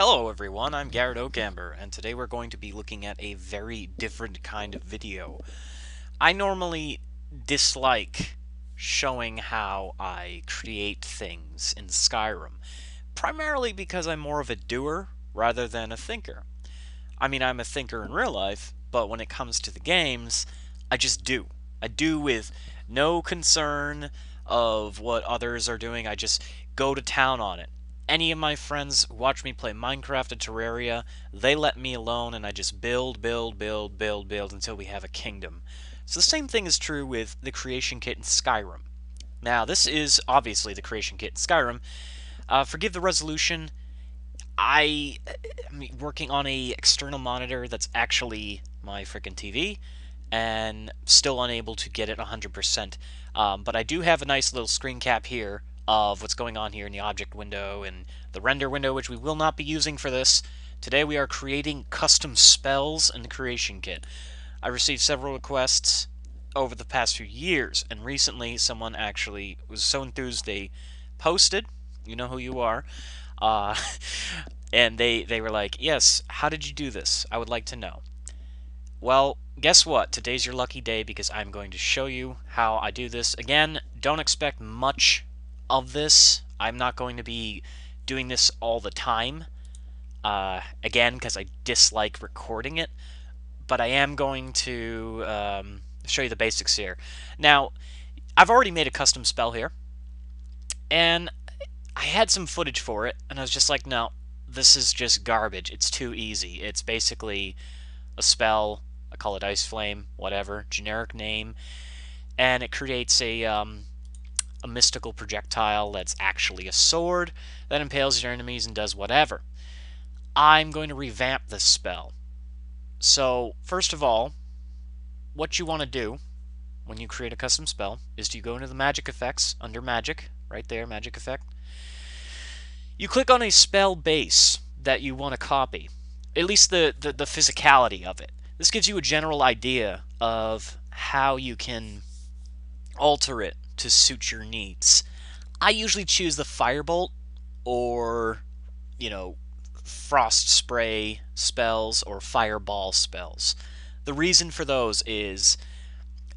Hello everyone, I'm Garretoakamber, and today we're going to be looking at a very different kind of video. I normally dislike showing how I create things in Skyrim, primarily because I'm more of a doer rather than a thinker. I mean, I'm a thinker in real life, but when it comes to the games, I just do. I do with no concern of what others are doing, I just go to town on it. Any of my friends watch me play Minecraft and Terraria, they let me alone and I just build until we have a kingdom. So the same thing is true with the creation kit in Skyrim. Now, this is obviously the creation kit in Skyrim. Forgive the resolution. I am working on a external monitor that's actually my freaking TV, and still unable to get it 100%. But I do have a nice little screen cap here of what's going on here in the object window and the render window, which we will not be using for this. Today we are creating custom spells in the creation kit. I received several requests over the past few years, and recently someone actually was so enthused they posted, you know who you are, uh, and they were like, yes, how did you do this? I would like to know. Well, guess what? Today's your lucky day because I'm going to show you how I do this. Again, don't expect much of this. I'm not going to be doing this all the time. Again, because I dislike recording it. But I am going to show you the basics here. Now, I've already made a custom spell here. And I had some footage for it. And I was just like, no, this is just garbage. It's too easy. It's basically a spell. I call it Ice Flame, whatever, generic name, and it creates a mystical projectile that's actually a sword that impales your enemies and does whatever. I'm going to revamp this spell. So, first of all, what you want to do when you create a custom spell is you go into the magic effects, under magic, right there, magic effect. You click on a spell base that you want to copy, at least the physicality of it. This gives you a general idea of how you can alter it to suit your needs. I usually choose the firebolt or, frost spray spells or fireball spells. The reason for those is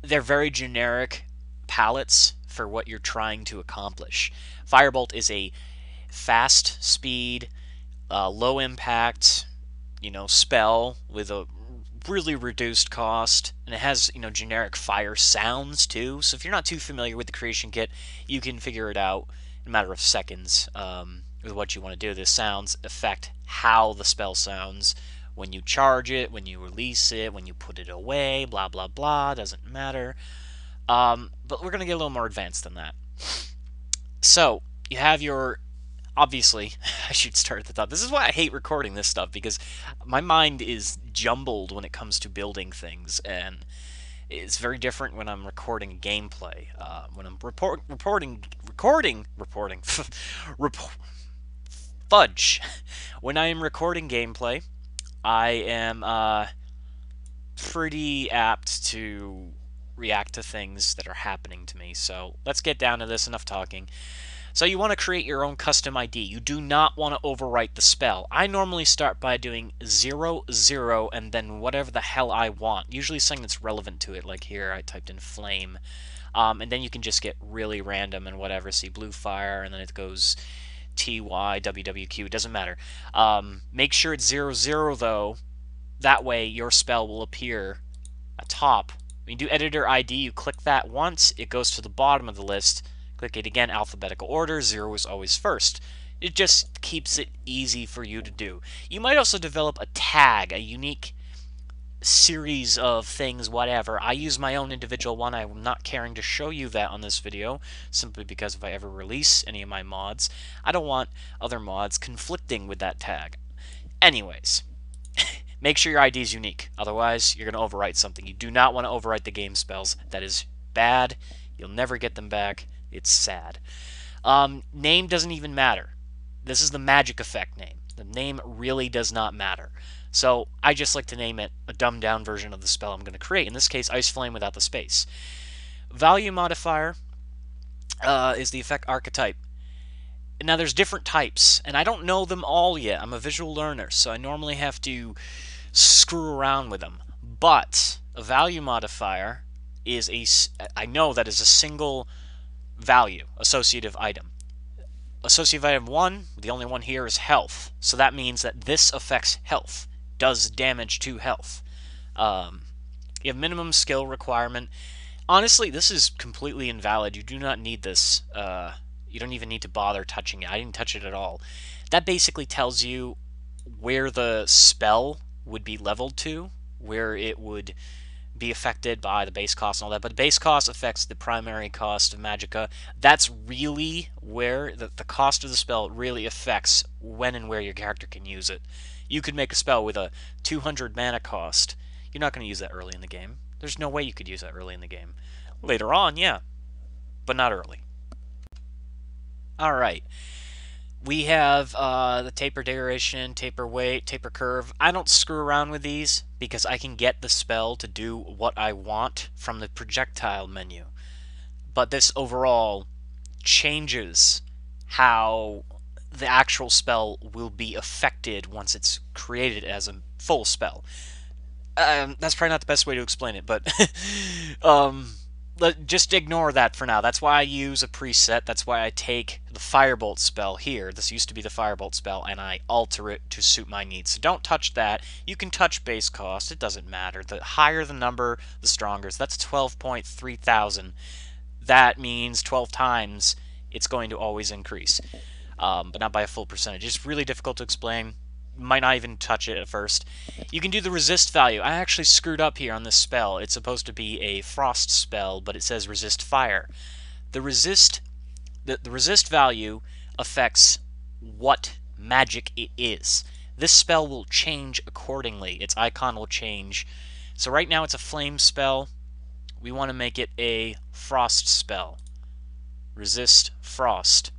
they're very generic palettes for what you're trying to accomplish. Firebolt is a fast speed, low impact, spell with a really reduced cost, and it has generic fire sounds too. So if you're not too familiar with the creation kit, you can figure it out in a matter of seconds with what you want to do. The sounds affect how the spell sounds when you charge it, when you release it, when you put it away, blah blah blah. Doesn't matter. But we're gonna get a little more advanced than that. So you have your obviously, I should start at the top. This is why I hate recording this stuff, because my mind is jumbled when it comes to building things, and it's very different when I'm recording gameplay. When I'm fudge. When I am recording gameplay, I am pretty apt to react to things that are happening to me. So let's get down to this. Enough talking. So you want to create your own custom ID. You do not want to overwrite the spell. I normally start by doing 0, 0, and then whatever the hell I want. Usually something that's relevant to it, like here I typed in flame. And then you can just get really random and whatever. See blue fire, and then it goes TY, WWQ, it doesn't matter. Make sure it's 0, 0 though. That way your spell will appear atop. When you do editor ID, you click that once, it goes to the bottom of the list. Click it again, alphabetical order, 0 is always first. It just keeps it easy for you to do. You might also develop a tag, a unique series of things, whatever. I use my own individual one. I'm not caring to show you that on this video, simply because if I ever release any of my mods, I don't want other mods conflicting with that tag. Anyways, make sure your ID is unique. Otherwise, you're going to overwrite something. You do not want to overwrite the game spells. That is bad. You'll never get them back. It's sad. Name doesn't even matter. This is the magic effect name. The name really does not matter. So I just like to name it a dumbed down version of the spell I'm going to create. In this case, Ice Flame without the space. Value modifier is the effect archetype. Now there's different types, and I don't know them all yet. I'm a visual learner, so I normally have to screw around with them. But a value modifier is I know that is a single value, associative item. Associative item 1, the only one here, is health. So that means that this affects health, does damage to health. You have minimum skill requirement. Honestly, this is completely invalid. You do not need this. You don't even need to bother touching it. I didn't touch it at all. That basically tells you where the spell would be leveled to, where it would be affected by the base cost and all that. But the base cost affects the primary cost of magicka. That's really where the cost of the spell really affects when and where your character can use it. You could make a spell with a 200 mana cost. You're not going to use that early in the game. There's no way you could use that early in the game. Later on, yeah, but not early. Alright. We have the taper duration, taper weight, taper curve. I don't screw around with these because I can get the spell to do what I want from the projectile menu. But this overall changes how the actual spell will be affected once it's created as a full spell. That's probably not the best way to explain it, but just ignore that for now. That's why I use a preset. That's why I take the firebolt spell here. This used to be the firebolt spell, and I alter it to suit my needs. So don't touch that. You can touch base cost. It doesn't matter. The higher the number, the stronger. So that's 12,300. That means 12 times it's going to always increase, but not by a full percentage. It's really difficult to explain. Might not even touch it at first. You can do the resist value. I actually screwed up here on this spell. It's supposed to be a frost spell, but it says resist fire. The resist value affects what magic it is. This spell will change accordingly. Its icon will change. So right now it's a flame spell. We want to make it a frost spell. Resist frost.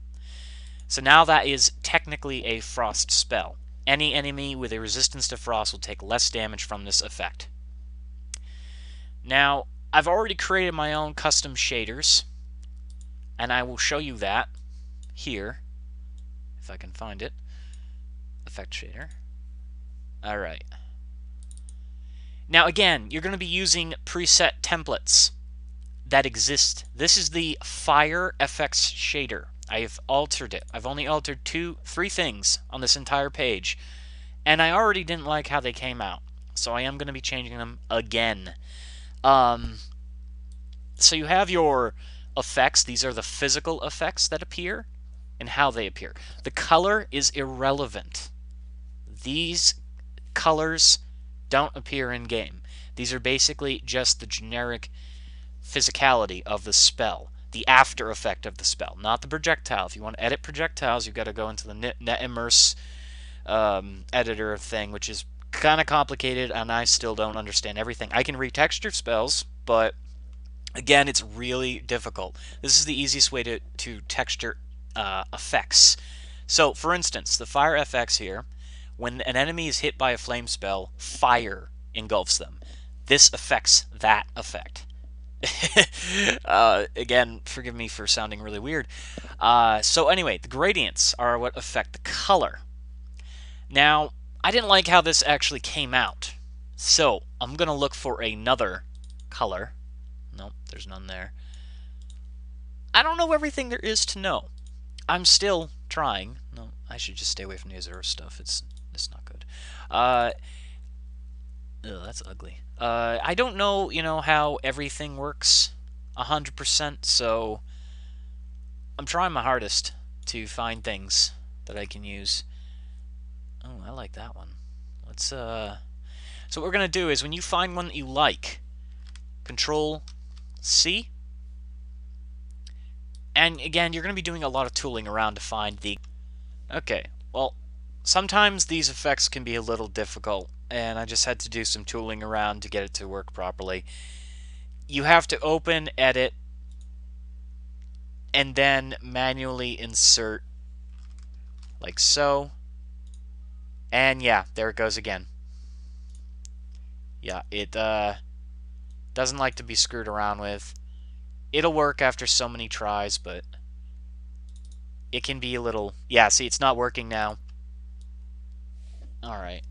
So now that is technically a frost spell. Any enemy with a resistance to frost will take less damage from this effect. Now, I've already created my own custom shaders, and I will show you that here, if I can find it. Effect shader. Alright. Now again, you're going to be using preset templates that exist. This is the Fire FX shader. I've altered it. I've only altered 3 things on this entire page, and I already didn't like how they came out, so I am going to be changing them again. So you have your effects. These are the physical effects that appear and how they appear. The color is irrelevant. These colors don't appear in game. These are basically just the generic physicality of the spell. The after effect of the spell, not the projectile. If you want to edit projectiles, you've got to go into the net immerse editor thing, which is kind of complicated, and I still don't understand everything. I can retexture spells, but again, it's really difficult. This is the easiest way to texture effects. So, for instance, the Fire FX here, when an enemy is hit by a flame spell, fire engulfs them. This affects that effect. Again, forgive me for sounding really weird. So anyway, the gradients are what affect the color. Now, I didn't like how this actually came out, so I'm going to look for another color. Nope, there's none there. I don't know everything there is to know. I'm still trying. No, I should just stay away from the Azure stuff. It's not good. That's ugly. I don't know, how everything works 100%, so I'm trying my hardest to find things that I can use. Oh, I like that one. Let's, so what we're going to do is when you find one that you like, Control-C, and again, you're going to be doing a lot of tooling around to find the... Okay, well, sometimes these effects can be a little difficult, and I just had to do some tooling around to get it to work properly. You have to open, edit, and then manually insert, like so. And yeah, there it goes again. Yeah, it doesn't like to be screwed around with. It'll work after so many tries, but it can be a little... Yeah, see, it's not working now. Alright.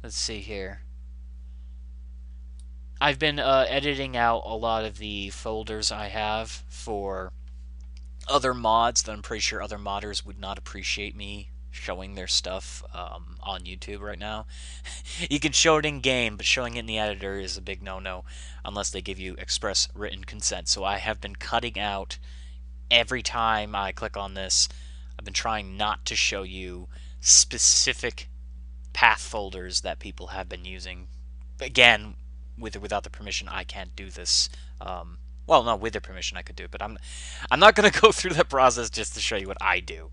Let's see here. I've been editing out a lot of the folders I have for other mods that I'm pretty sure other modders would not appreciate me showing their stuff on YouTube right now. You can show it in game, but showing it in the editor is a big no-no unless they give you express written consent. So I have been cutting out every time I click on this. I've been trying not to show you specific path folders that people have been using. Again, with or without the permission, I can't do this. Well, no, with their permission I could do it, but I'm not going to go through that process just to show you what I do.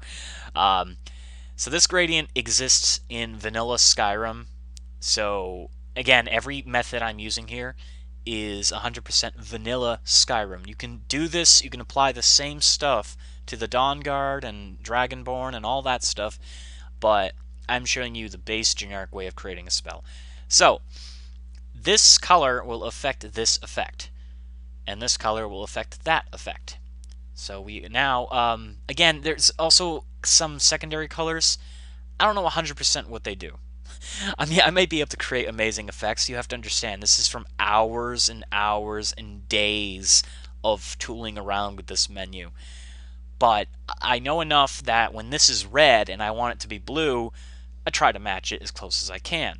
So this gradient exists in vanilla Skyrim. So again, every method I'm using here is 100% vanilla Skyrim. You can do this, you can apply the same stuff to the Dawnguard and Dragonborn and all that stuff, but I'm showing you the base generic way of creating a spell. So this color will affect this effect, and this color will affect that effect. So we now, again, there's also some secondary colors. I don't know 100% what they do. I mean, I may be able to create amazing effects. You have to understand, this is from hours and hours and days of tooling around with this menu. But I know enough that when this is red and I want it to be blue, I try to match it as close as I can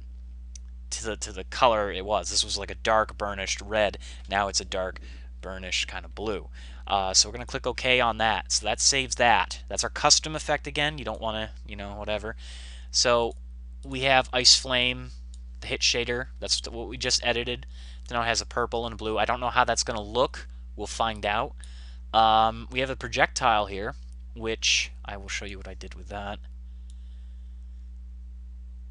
to the color it was. This was like a dark burnished red. Now it's a dark burnished kind of blue. So we're going to click OK on that. So that saves that. That's our custom effect again. You don't want to, you know, whatever. So we have Ice Flame, the hit shader. That's what we just edited. Now it has a purple and a blue. I don't know how that's going to look. We'll find out. We have a projectile here, which I will show you what I did with that.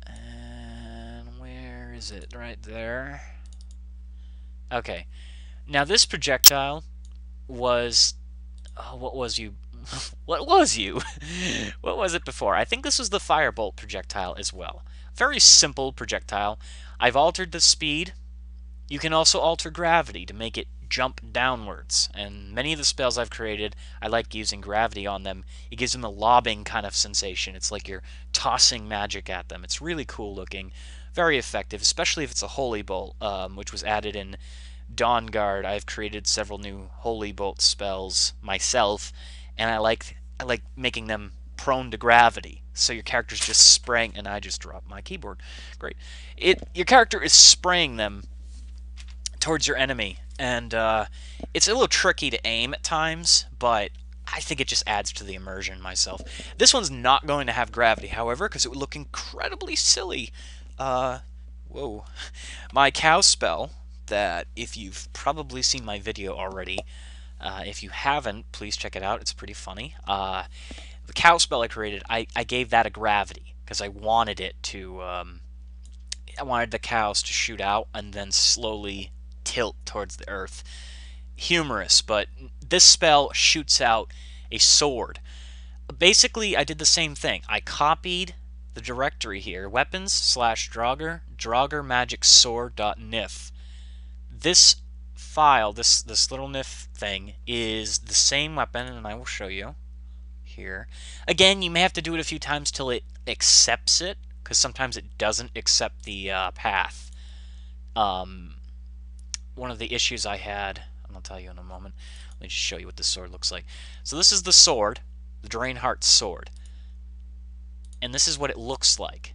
And where is it? Right there. Okay. Now this projectile was... what was you? What was you? What was it before? I think this was the firebolt projectile as well. Very simple projectile. I've altered the speed. You can also alter gravity to make it jump downwards. And many of the spells I've created, I like using gravity on them. It gives them a lobbing kind of sensation. It's like you're tossing magic at them. It's really cool looking. Very effective, especially if it's a holy bolt, which was added in Dawnguard. I've created several new holy bolt spells myself, and I like making them prone to gravity. So your character's just spraying, and I just dropped my keyboard. Great. Your character is spraying them towards your enemy, and it's a little tricky to aim at times, but I think it just adds to the immersion myself. This one's not going to have gravity, however, because it would look incredibly silly. Whoa. My cow spell, that if you've probably seen my video already, if you haven't, please check it out. It's pretty funny. The cow spell I created, I gave that a gravity because I wanted it to. I wanted the cows to shoot out and then slowly tilt towards the earth. Humorous, but this spell shoots out a sword. Basically, I did the same thing. I copied the directory here, weapons/Draugr, Draugr magic sword.nif. This file, this little nif thing, is the same weapon, and I will show you here. Again, you may have to do it a few times till it accepts it, because sometimes it doesn't accept the path. One of the issues I had, and I'll tell you in a moment. Let me just show you what this sword looks like. So this is the sword, the Draenheart sword. And this is what it looks like.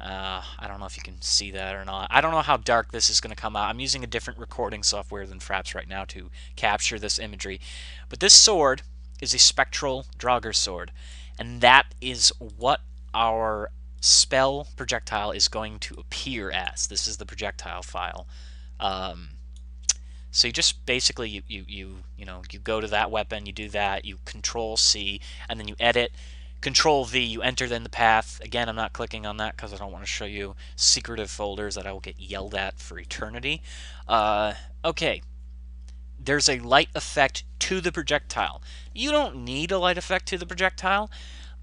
I don't know if you can see that or not. I don't know how dark this is going to come out. I'm using a different recording software than Fraps right now to capture this imagery. But this sword is a spectral Draugr sword. And that is what our spell projectile is going to appear as. This is the projectile file. So you just basically you go to that weapon, you do that, you Control C, and then you edit. Control V, you enter then the path. Again, I'm not clicking on that because I don't want to show you secretive folders that I will get yelled at for eternity. Okay. There's a light effect to the projectile. You don't need a light effect to the projectile,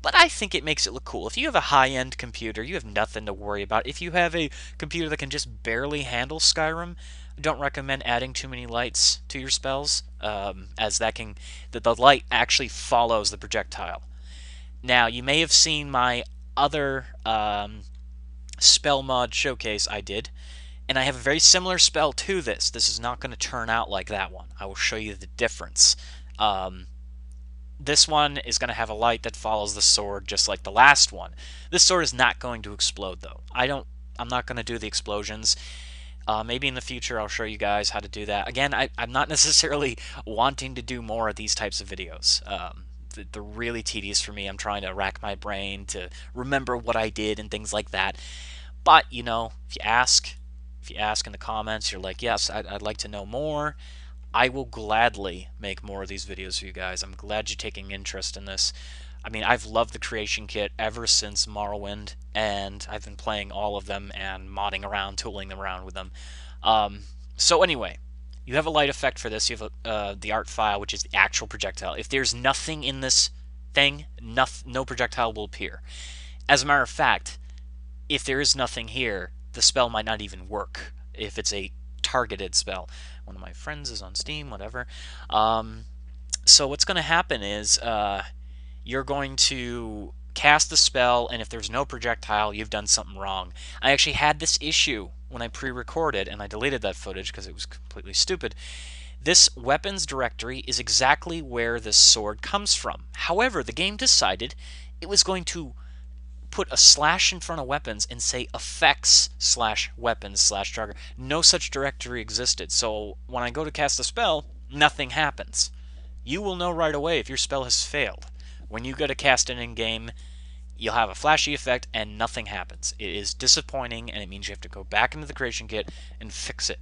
but I think it makes it look cool. If you have a high-end computer, you have nothing to worry about. If you have a computer that can just barely handle Skyrim, don't recommend adding too many lights to your spells, as the light actually follows the projectile. Now, you may have seen my other spell mod showcase I did, and I have a very similar spell to this. This is not going to turn out like that one. I will show you the difference. This one is going to have a light that follows the sword just like the last one. This sword is not going to explode, though. I'm not going to do the explosions. Maybe in the future I'll show you guys how to do that. Again, I'm not necessarily wanting to do more of these types of videos. They're really tedious for me. I'm trying to rack my brain to remember what I did and things like that. But, you know, if you ask in the comments, you're like, yes, I'd like to know more, I will gladly make more of these videos for you guys. I'm glad you're taking interest in this. I mean, I've loved the creation kit ever since Morrowind, and I've been playing all of them and modding around, tooling around with them. So anyway, you have a light effect for this. You have the art file, which is the actual projectile. If there's nothing in this thing, no projectile will appear. As a matter of fact, if there is nothing here, the spell might not even work if it's a targeted spell. One of my friends is on Steam, whatever. So what's going to happen is you're going to cast the spell, and if there's no projectile, you've done something wrong. I actually had this issue when I pre-recorded, and I deleted that footage because it was completely stupid. This weapons directory is exactly where this sword comes from. However, the game decided it was going to put a slash in front of weapons and say effects/weapons/trigger. No such directory existed. So when I go to cast a spell, nothing happens. You will know right away if your spell has failed. When you go to cast it in game, you'll have a flashy effect and nothing happens. It is disappointing, and it means you have to go back into the creation kit and fix it.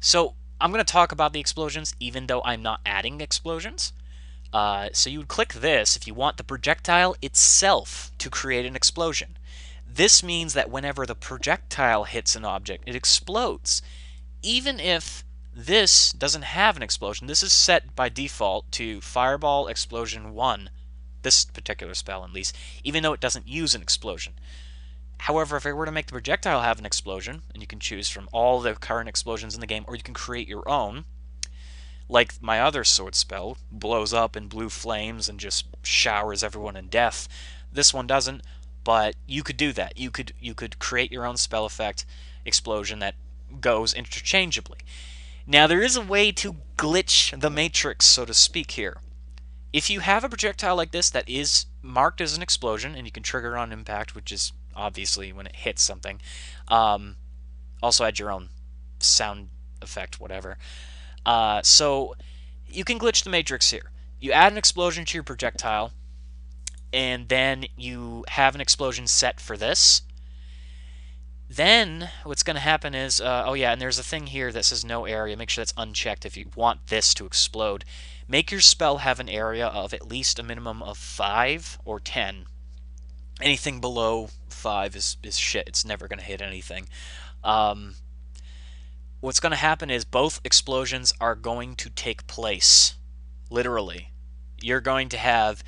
So I'm going to talk about the explosions, even though I'm not adding explosions. So you would click this if you want the projectile itself to create an explosion. This means that whenever the projectile hits an object, it explodes. Even if this doesn't have an explosion, this is set by default to Fireball Explosion 1, this particular spell at least, even though it doesn't use an explosion. However, if I were to make the projectile have an explosion, and you can choose from all the current explosions in the game, or you can create your own, like my other sword spell, blows up in blue flames and just showers everyone in death. This one doesn't, but you could do that. You could create your own spell effect explosion that goes interchangeably. Now, there is a way to glitch the matrix, so to speak, here. If you have a projectile like this that is marked as an explosion, and you can trigger on impact, which is obviously when it hits something, also add your own sound effect, whatever. So you can glitch the matrix here. You add an explosion to your projectile, and then you have an explosion set for this. Then what's going to happen is, oh yeah, and there's a thing here that says no area. Make sure that's unchecked if you want this to explode. Make your spell have an area of at least a minimum of 5 or 10. Anything below 5 is shit. It's never going to hit anything. What's going to happen is both explosions are going to take place. Literally. You're going to have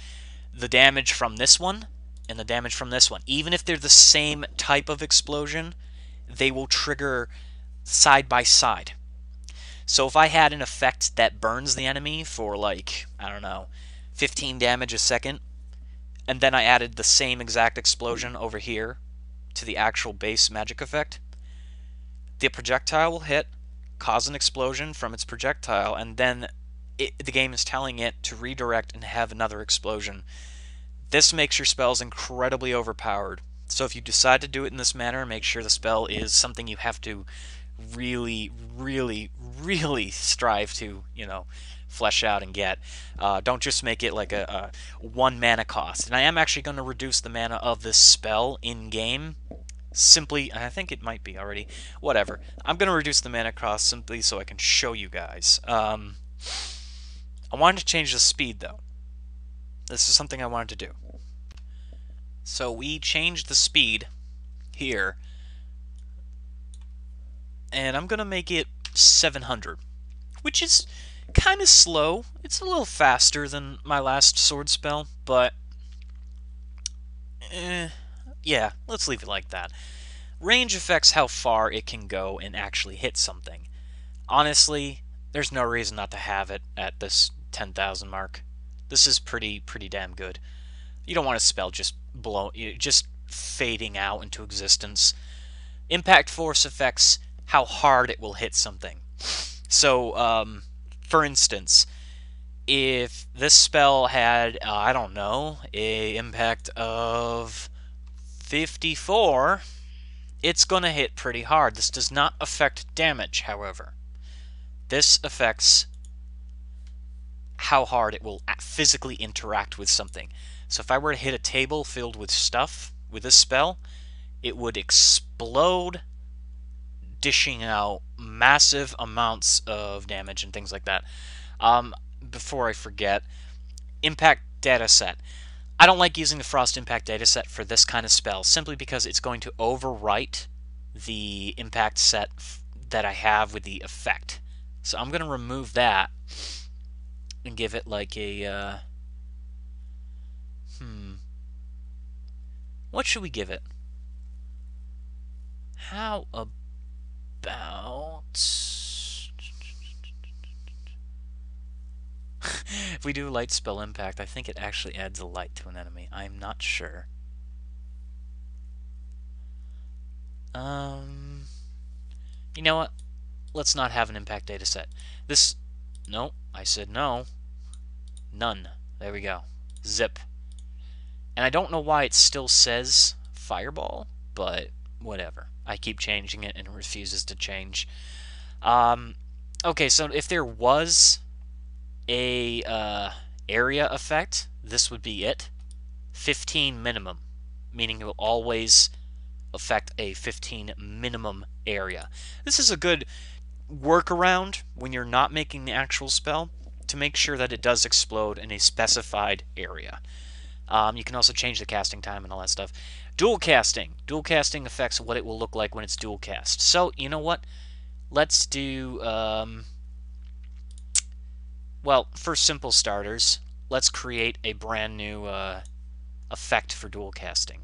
the damage from this one and the damage from this one. Even if they're the same type of explosion, they will trigger side by side. So if I had an effect that burns the enemy for, like, I don't know, 15 damage a second, and then I added the same exact explosion over here to the actual base magic effect, the projectile will hit, cause an explosion from its projectile, and then the game is telling it to redirect and have another explosion. This makes your spells incredibly overpowered. So if you decide to do it in this manner, make sure the spell is something you have to really, really, really strive to, you know, flesh out and get. Don't just make it like a 1 mana cost. And I am actually going to reduce the mana of this spell in-game. Simply, I think it might be already, whatever. I'm going to reduce the mana cost simply so I can show you guys. I wanted to change the speed, though. This is something I wanted to do. So we changed the speed here, and I'm going to make it 700, which is kind of slow. It's a little faster than my last sword spell, but yeah, let's leave it like that. Range affects how far it can go and actually hit something. Honestly, there's no reason not to have it at this 10,000 mark. This is pretty damn good. You don't want a spell just fading out into existence. Impact force affects how hard it will hit something. So, for instance, if this spell had, I don't know, a impact of 54, it's going to hit pretty hard. This does not affect damage, however. This affects how hard it will physically interact with something. So if I were to hit a table filled with stuff with this spell, it would explode, dishing out massive amounts of damage and things like that. Before I forget, impact dataset. I don't like using the Frost Impact dataset for this kind of spell, simply because it's going to overwrite the impact set that I have with the effect. So I'm going to remove that and give it like a, what should we give it? How about... if we do light spell impact, I think it actually adds a light to an enemy. I'm not sure. You know what? Let's not have an impact data set. This... No, I said no. None. There we go. Zip. And I don't know why it still says fireball, but whatever. I keep changing it and it refuses to change. Okay, so if there was a area effect, this would be it. 15 minimum, meaning it will always affect a 15 minimum area. This is a good workaround when you're not making the actual spell to make sure that it does explode in a specified area. You can also change the casting time and all that stuff. Dual casting. Dual casting affects what it will look like when it's dual cast. So, you know what? Let's do... well, for simple starters, let's create a brand new effect for dual casting.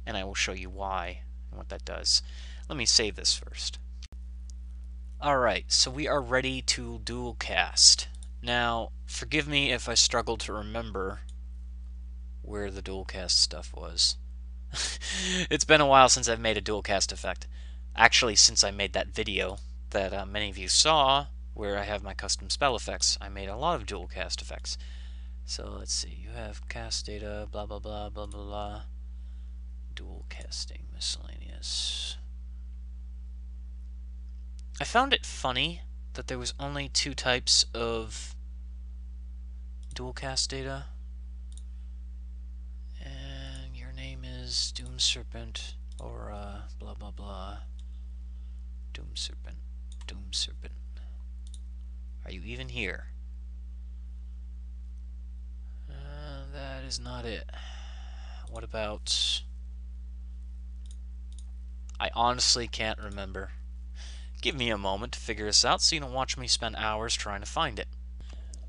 And I will show you why and what that does. Let me save this first. Alright, so we are ready to dual cast. Now, forgive me if I struggle to remember where the dual cast stuff was. It's been a while since I've made a dual cast effect. Actually, since I made that video that many of you saw, where I have my custom spell effects, I made a lot of dual cast effects. So let's see, you have cast data, blah blah blah blah blah blah. Dual casting, miscellaneous. I found it funny that there was only 2 types of dual cast data. And your name is Doom Serpent, or blah blah blah. Doom Serpent, Doom Serpent. Are you even here? That is not it. What about... I honestly can't remember. Give me a moment to figure this out so you don't watch me spend hours trying to find it.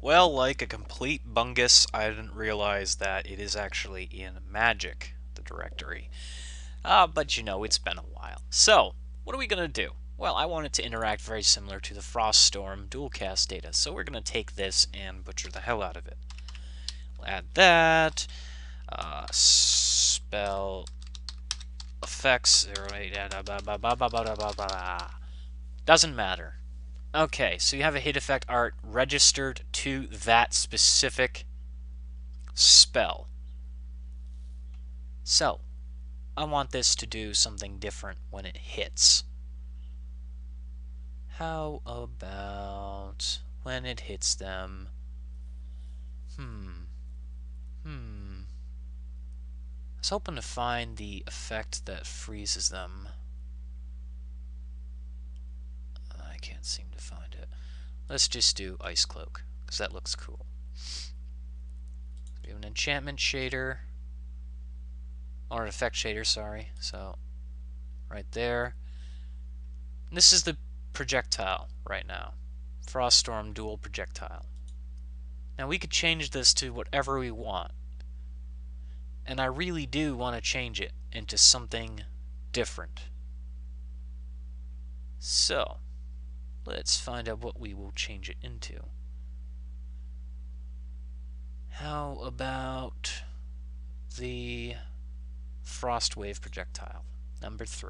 Well, like a complete bungus, I didn't realize that it is actually in Magic, the directory. But you know, it's been a while. So, what are we going to do? Well, I want it to interact very similar to the Froststorm dual cast data, so we're going to take this and butcher the hell out of it. We'll add that. Spell effects 08. Doesn't matter. Okay, so you have a hit effect art registered to that specific spell. So, I want this to do something different when it hits. How about when it hits them? I was hoping to find the effect that freezes them. I can't seem to find it. Let's just do Ice Cloak, because that looks cool. We have an enchantment shader. Or an effect shader, sorry. So, right there. And this is the projectile right now. Froststorm dual projectile. Now we could change this to whatever we want. And I really do want to change it into something different. So, let's find out what we will change it into. How about the Frostwave projectile, number 3.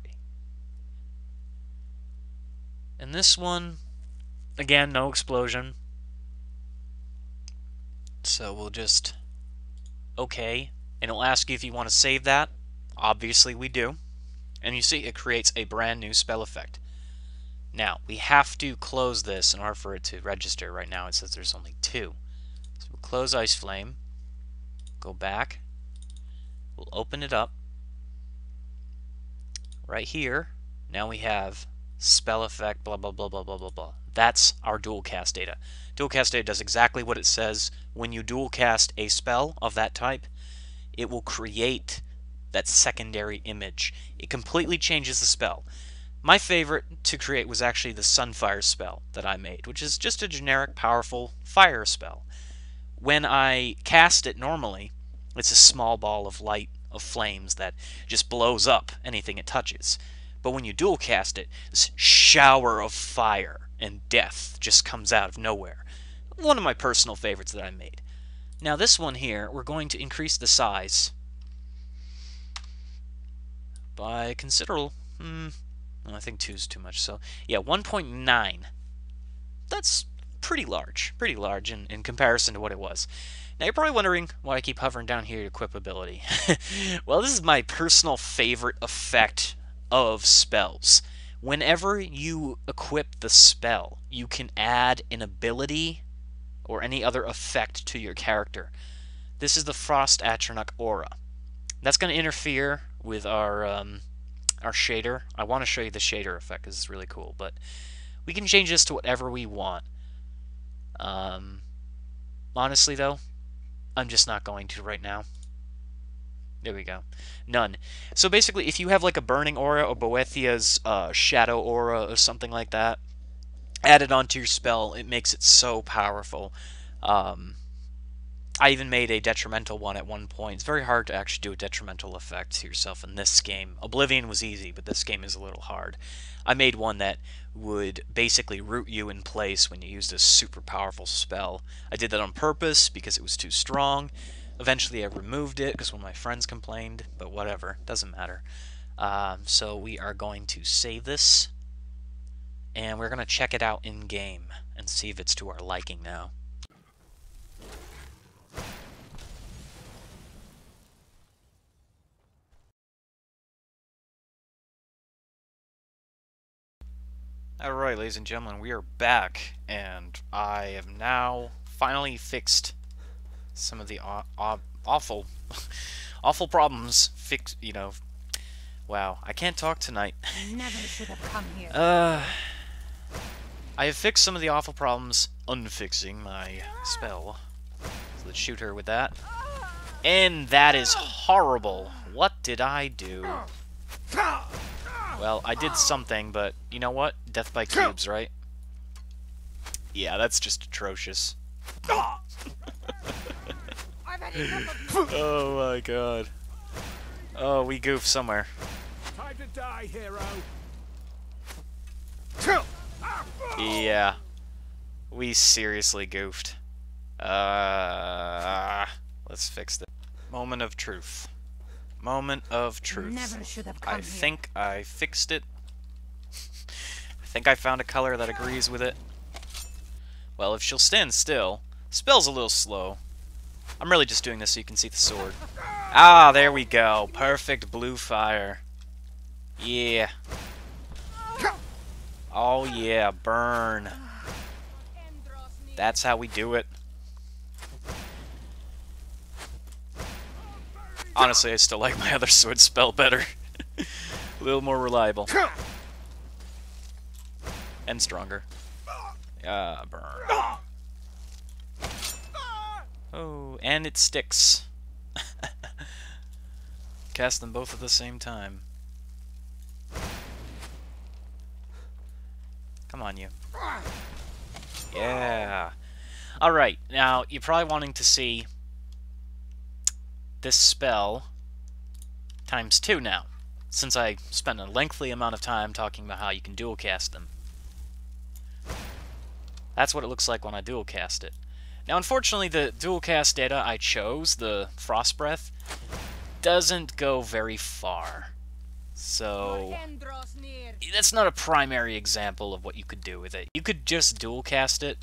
And this one, again, no explosion. So we'll just OK, and it'll ask you if you want to save that. Obviously we do. And you see it creates a brand new spell effect. Now, we have to close this in order for it to register. Right now it says there's only 2. So we'll close Ice Flame, go back, we'll open it up. Right here, now we have spell effect, blah, blah, blah, blah, blah, blah, blah. That's our dual cast data. Dual cast data does exactly what it says. When you dual cast a spell of that type, it will create that secondary image. It completely changes the spell. My favorite to create was actually the Sunfire spell that I made, which is just a generic, powerful fire spell. When I cast it normally, it's a small ball of light, of flames, that just blows up anything it touches. But when you dual cast it, this shower of fire and death just comes out of nowhere. One of my personal favorites that I made. Now this one here, we're going to increase the size by considerable. I think 2 is too much. So yeah, 1.9. That's pretty large in comparison to what it was. Now you're probably wondering why I keep hovering down here to equip ability. Well, this is my personal favorite effect of spells. Whenever you equip the spell, you can add an ability or any other effect to your character. This is the Frost Atronach aura. That's going to interfere with our shader. I want to show you the shader effect because it's really cool, but we can change this to whatever we want. Honestly, though, I'm just not going to right now. There we go. None. So basically, if you have like a Burning Aura or Boethia's Shadow Aura or something like that, add it onto your spell, it makes it so powerful. I even made a detrimental one at one point. It's very hard to actually do a detrimental effect to yourself in this game. Oblivion was easy, but this game is a little hard. I made one that would basically root you in place when you used a super powerful spell. I did that on purpose because it was too strong. Eventually I removed it because one of my friends complained, but whatever, doesn't matter. So we are going to save this, and we're going to check it out in-game and see if it's to our liking now. Alright, ladies and gentlemen, we are back, and I have now finally fixed some of the awful problems. Wow, I can't talk tonight. Never should have come here. I have fixed some of the awful problems, unfixing my spell. So let's shoot her with that. And that is horrible. What did I do? Well, I did something, but you know what? Death by cubes, right? Yeah, that's just atrocious. Oh my god. Oh, we goofed somewhere. Time to die, hero. Yeah. We seriously goofed. Let's fix this. Moment of truth. Moment of truth. Never should have come I think I fixed it. I think I found a color that agrees with it. Well, if she'll stand still. Spell's a little slow. I'm really just doing this so you can see the sword. Ah, there we go. Perfect blue fire. Yeah. Oh yeah, burn. That's how we do it. Honestly, I still like my other sword spell better. A little more reliable. And stronger. Ah, burn. Oh, and it sticks. Cast them both at the same time. Come on, you. Yeah. Alright, now, you're probably wanting to see this spell times 2 now. since I spent a lengthy amount of time talking about how you can dual cast them. That's what it looks like when I dual cast it. Now, unfortunately, the dual cast data I chose, the Frost Breath, doesn't go very far. So that's not a primary example of what you could do with it. You could just dual cast it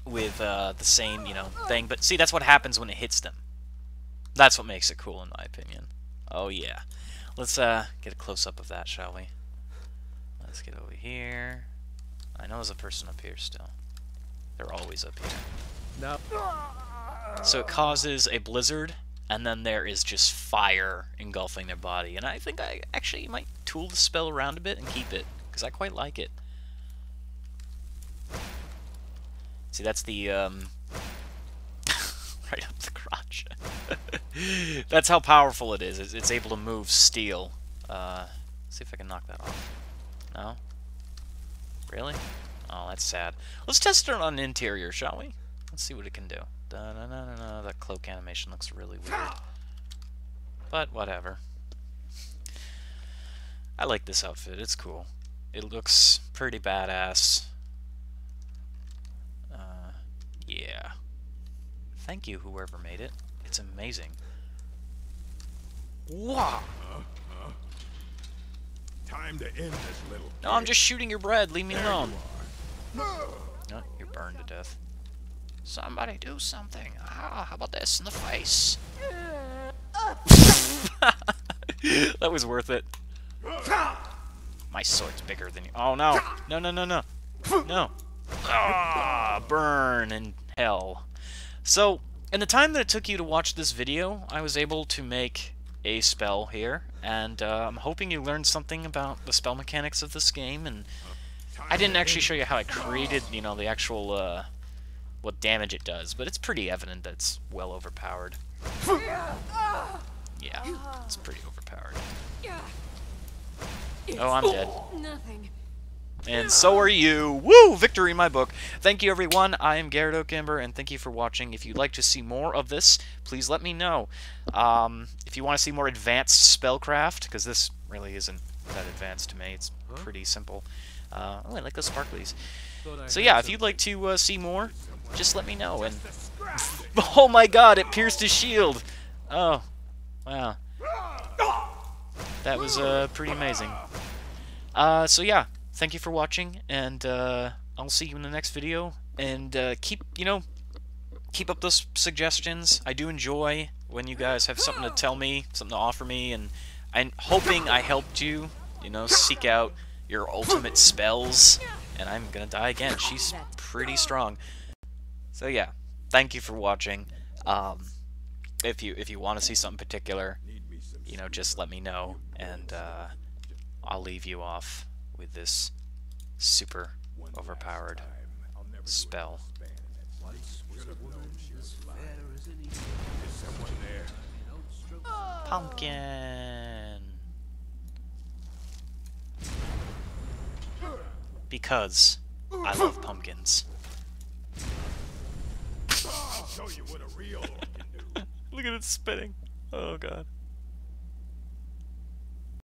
with the same, thing. But see, that's what happens when it hits them. That's what makes it cool, in my opinion. Oh yeah. Let's get a close-up of that, shall we? Let's get over here. I know there's a person up here still. They're always up here. No. So it causes a blizzard, and then there is just fire engulfing their body. And I think I actually might tool the spell around a bit and keep it, because I quite like it. See, that's the, right up the crotch. That's how powerful it is. It's able to move steel. See if I can knock that off. No? Really? Oh, that's sad. Let's test it on an interior, shall we? Let's see what it can do. Da-na-na-na-na. That cloak animation looks really weird. But whatever. I like this outfit. It's cool. It looks pretty badass. Yeah. Thank you, whoever made it. It's amazing. Wow. Time to end this little. No, I'm just shooting your bread. Leave me alone. Oh, you're burned to death. Somebody do something. Ah, how about this in the face? That was worth it. My sword's bigger than you. Oh no! No, no, no, no! No! Ah, burn in hell. So, in the time that it took you to watch this video, I was able to make a spell here, and I'm hoping you learned something about the spell mechanics of this game, and I didn't actually show you how I created, the actual, what damage it does, but it's pretty evident that it's well overpowered. Yeah, it's pretty overpowered. Oh, I'm dead. Nothing. And so are you. Woo! Victory in my book. Thank you, everyone. I am Garretoakamber, and thank you for watching. If you'd like to see more of this, please let me know. If you want to see more advanced spellcraft, because this really isn't that advanced to me. It's pretty simple. Oh, I like those sparklies. So yeah, if you'd like to see more, just let me know. And oh my god, it pierced his shield. Oh, wow. That was pretty amazing. So yeah. Thank you for watching, and I'll see you in the next video. And keep up those suggestions. I do enjoy when you guys have something to tell me, something to offer me, and I'm hoping I helped you, seek out your ultimate spells. And I'm gonna die again. She's pretty strong. So yeah, thank you for watching. If you want to see something particular, just let me know, and I'll leave you off with this super overpowered spell. Pumpkin! Because I love pumpkins. I'll show you what a real orc can do. Look at it spinning. Oh god.